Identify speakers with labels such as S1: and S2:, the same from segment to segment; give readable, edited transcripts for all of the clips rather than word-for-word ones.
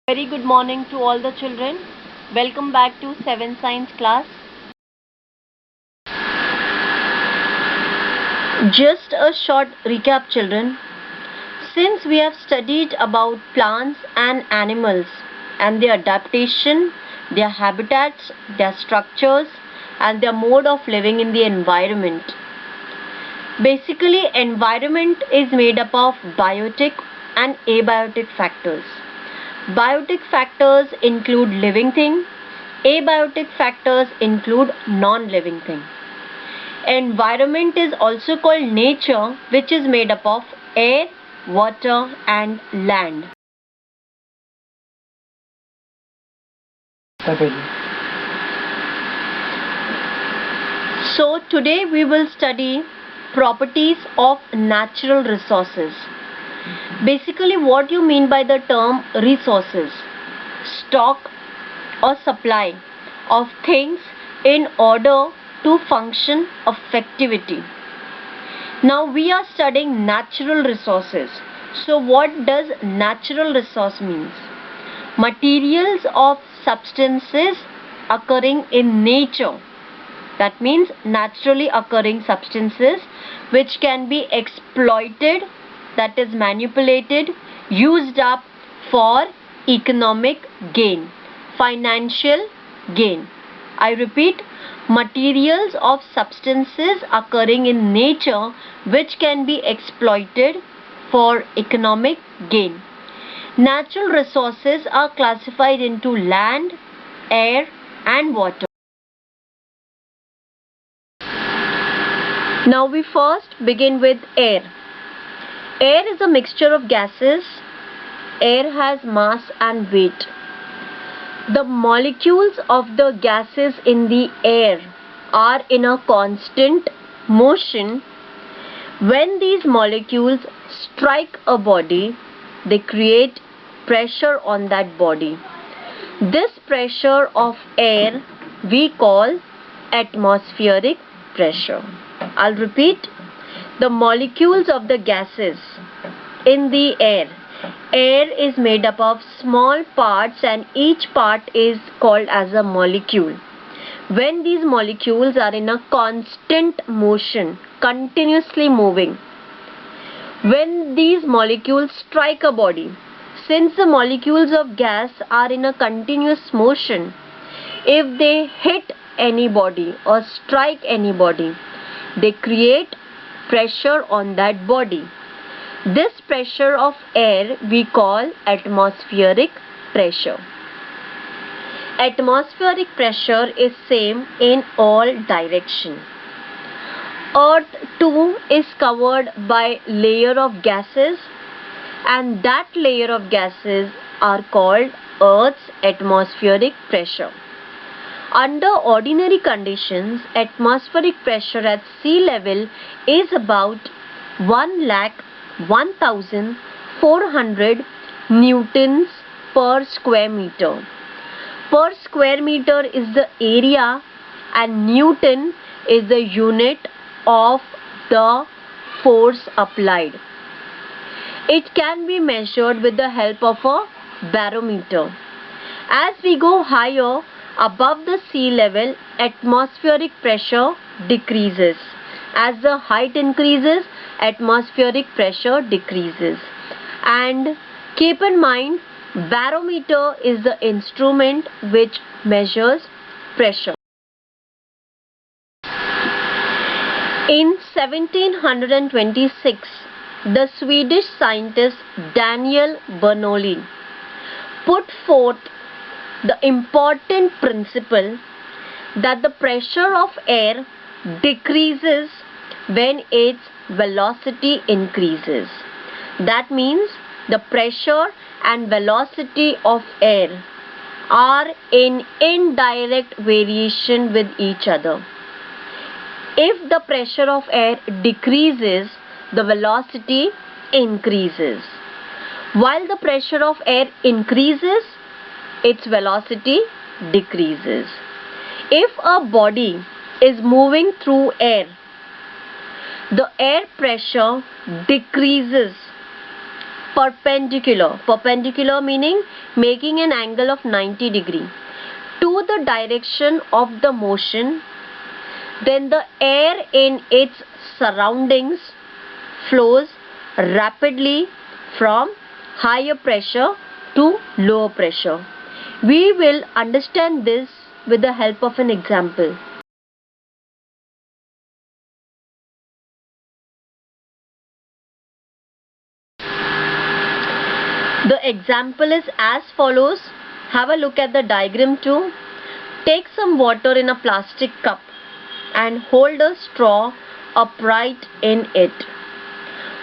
S1: Very good morning to all the children. Welcome back to 7th Science class. Just a short recap, children. Since we have studied about plants and animals and their adaptation, their habitats, their structures, and their mode of living in the environment. Basically, environment is made up of biotic and abiotic factors. Biotic factors include living thing. Abiotic factors include non-living thing. Environment is also called nature, which is made up of air, water and land. So today we will study properties of natural resources. Basically, what you mean by the term resources? Stock or supply of things in order to function effectively. Now we are studying natural resources. So what does natural resource means? Materials of substances occurring in nature. That means naturally occurring substances which can be exploited, that is manipulated, used up for economic gain, financial gain. I repeat, materials of substances occurring in nature which can be exploited for economic gain. Natural resources are classified into land, air and water. Now we first begin with air. Air is a mixture of gases. Air has mass and weight. The molecules of the gases in the air are in a constant motion. When these molecules strike a body, they create pressure on that body. This pressure of air we call atmospheric pressure. I'll repeat. The molecules of the gases in the air. Air is made up of small parts and each part is called as a molecule. When these molecules are in a constant motion, continuously moving, when these molecules strike a body, since the molecules of gas are in a continuous motion, if they hit anybody or strike anybody, they create pressure on that body. This pressure of air we call atmospheric pressure. Atmospheric pressure is same in all direction. Earth too is covered by layer of gases and that layer of gases are called Earth's atmospheric pressure. Under ordinary conditions, atmospheric pressure at sea level is about 1,01,400 newtons per square meter. Per square meter is the area and newton is the unit of the force applied. It can be measured with the help of a barometer. As we go higher, above the sea level, atmospheric pressure decreases. As the height increases, atmospheric pressure decreases. And keep in mind, barometer is the instrument which measures pressure. In 1726, the Swedish scientist Daniel Bernoulli put forth the important principle that the pressure of air decreases when its velocity increases. That means the pressure and velocity of air are in indirect variation with each other. If the pressure of air decreases, the velocity increases. While the pressure of air increases, its velocity decreases. If a body is moving through air, the air pressure decreases perpendicular. Perpendicular meaning making an angle of 90 degree to the direction of the motion. Then the air in its surroundings flows rapidly from higher pressure to lower pressure. We will understand this with the help of an example. The example is as follows. Have a look at the diagram too. Take some water in a plastic cup and hold a straw upright in it.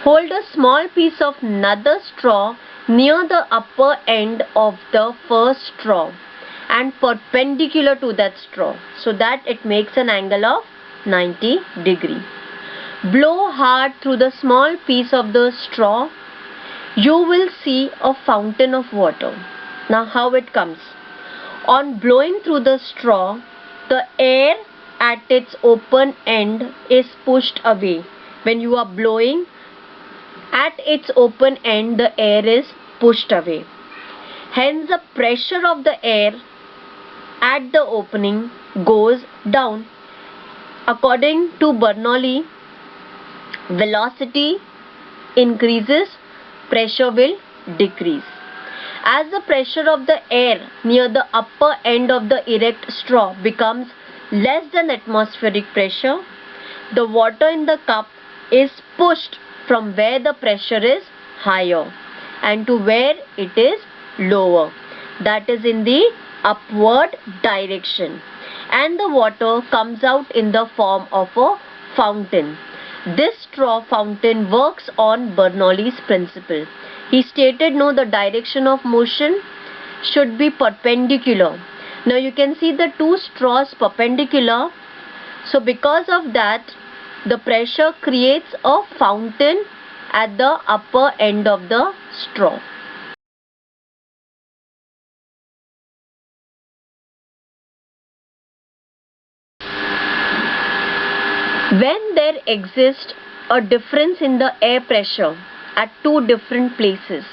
S1: Hold a small piece of another straw near the upper end of the first straw and perpendicular to that straw so that it makes an angle of 90 degree. Blow hard through the small piece of the straw. You will see a fountain of water. Now how it comes? On blowing through the straw, the air at its open end is pushed away. When you are blowing at its open end, the air is pushed away. Hence the pressure of the air at the opening goes down. According to Bernoulli, velocity increases, pressure will decrease. As the pressure of the air near the upper end of the erect straw becomes less than atmospheric pressure, the water in the cup is pushed from where the pressure is higher and to where it is lower, that is in the upward direction, and the water comes out in the form of a fountain. This straw fountain works on Bernoulli's principle. He stated no, the direction of motion should be perpendicular. Now you can see the two straws perpendicular. So because of that, the pressure creates a fountain at the upper end of the straw. When there exists a difference in the air pressure at two different places,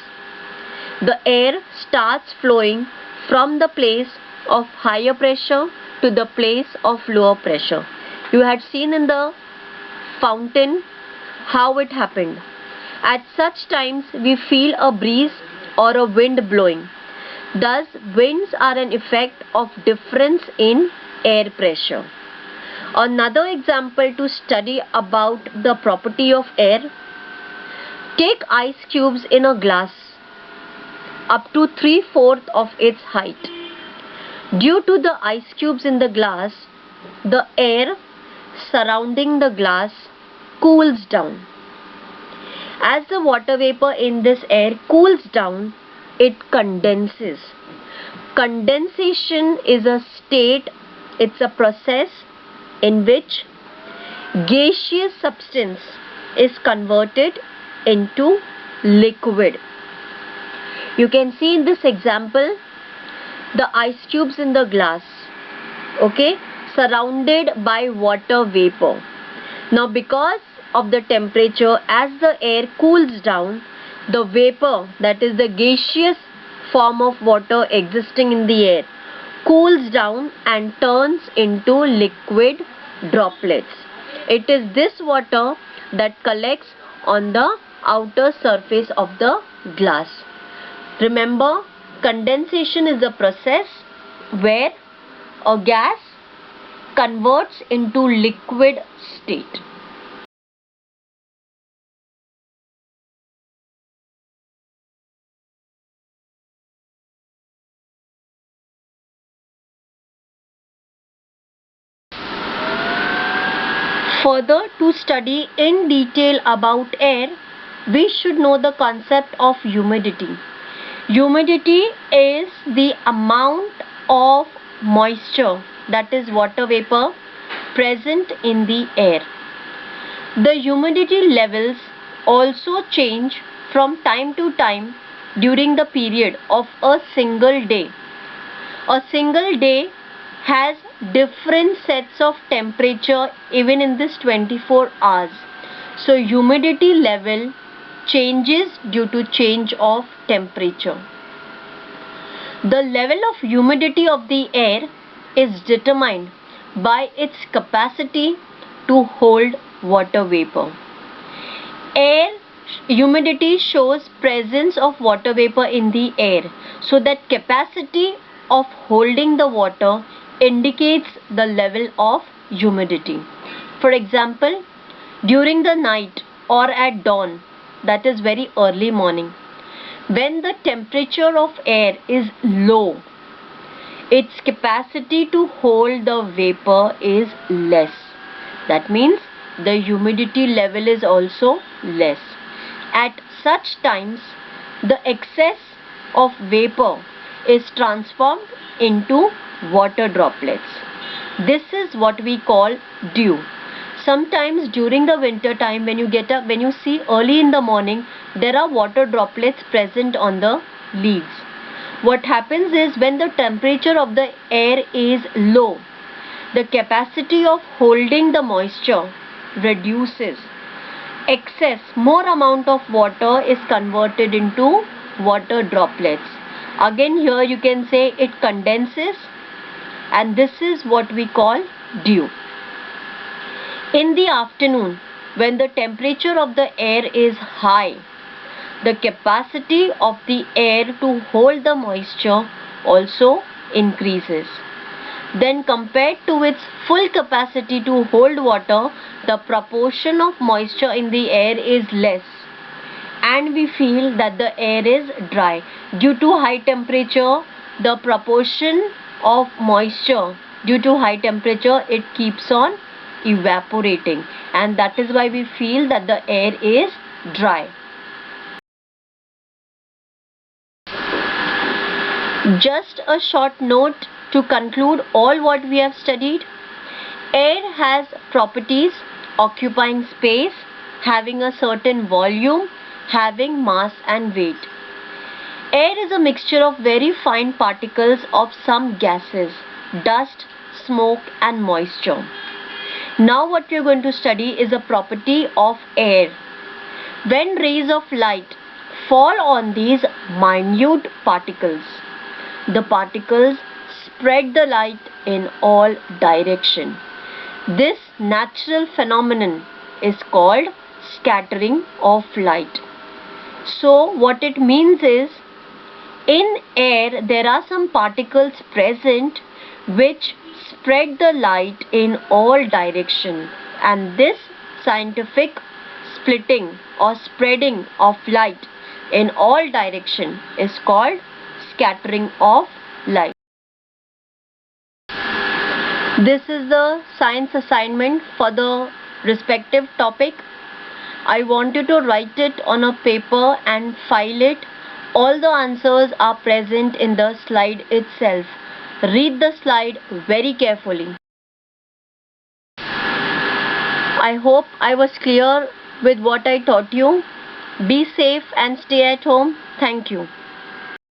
S1: the air starts flowing from the place of higher pressure to the place of lower pressure. You had seen in the fountain how it happened. At such times we feel a breeze or a wind blowing. Thus winds are an effect of difference in air pressure. Another example to study about the property of air. Take ice cubes in a glass up to 3/4 of its height. Due to the ice cubes in the glass, the air surrounding the glass cools down. As the water vapor in this air cools down, it condenses. Condensation is a state, it's a process in which gaseous substance is converted into liquid. You can see in this example the ice cubes in the glass, okay, surrounded by water vapor. Now because of the temperature, as the air cools down, the vapor, that is the gaseous form of water existing in the air, cools down and turns into liquid droplets. It is this water that collects on the outer surface of the glass. Remember, condensation is a process where a gas converts into liquid state. Further, to study in detail about air, we should know the concept of humidity. Humidity is the amount of moisture, that is water vapor, present in the air. The humidity levels also change from time to time during the period of a single day. A single day has different sets of temperature even in this 24 hours. So humidity level changes due to change of temperature. The level of humidity of the air is determined by its capacity to hold water vapor. Air humidity shows presence of water vapor in the air, so that capacity of holding the water indicates the level of humidity. For example, during the night or at dawn, that is very early morning, when the temperature of air is low, its capacity to hold the vapor is less. That means the humidity level is also less. At such times, the excess of vapor is transformed into water droplets. This is what we call dew. Sometimes during the winter time, when you get up, when you see early in the morning, there are water droplets present on the leaves. What happens is, when the temperature of the air is low, the capacity of holding the moisture reduces. Excess, more amount of water is converted into water droplets. Again, here you can say it condenses, and this is what we call dew. In the afternoon, when the temperature of the air is high, the capacity of the air to hold the moisture also increases. Then, compared to its full capacity to hold water, the proportion of moisture in the air is less, and we feel that the air is dry. Due to high temperature, the proportion of moisture due to high temperature, it keeps on evaporating, and that is why we feel that the air is dry. Just a short note to conclude all what we have studied. Air has properties: occupying space, having a certain volume, having mass and weight. Air is a mixture of very fine particles of some gases, dust, smoke and moisture. Now what we are going to study is a property of air. When rays of light fall on these minute particles, the particles spread the light in all directions. This natural phenomenon is called scattering of light. So what it means is, in air there are some particles present which spread the light in all directions, and this scientific splitting or spreading of light in all directions is called scattering of light. This is the science assignment for the respective topic. I want you to write it on a paper and file it. All the answers are present in the slide itself. Read the slide very carefully. I hope I was clear with what I taught you. Be safe and stay at home. Thank you.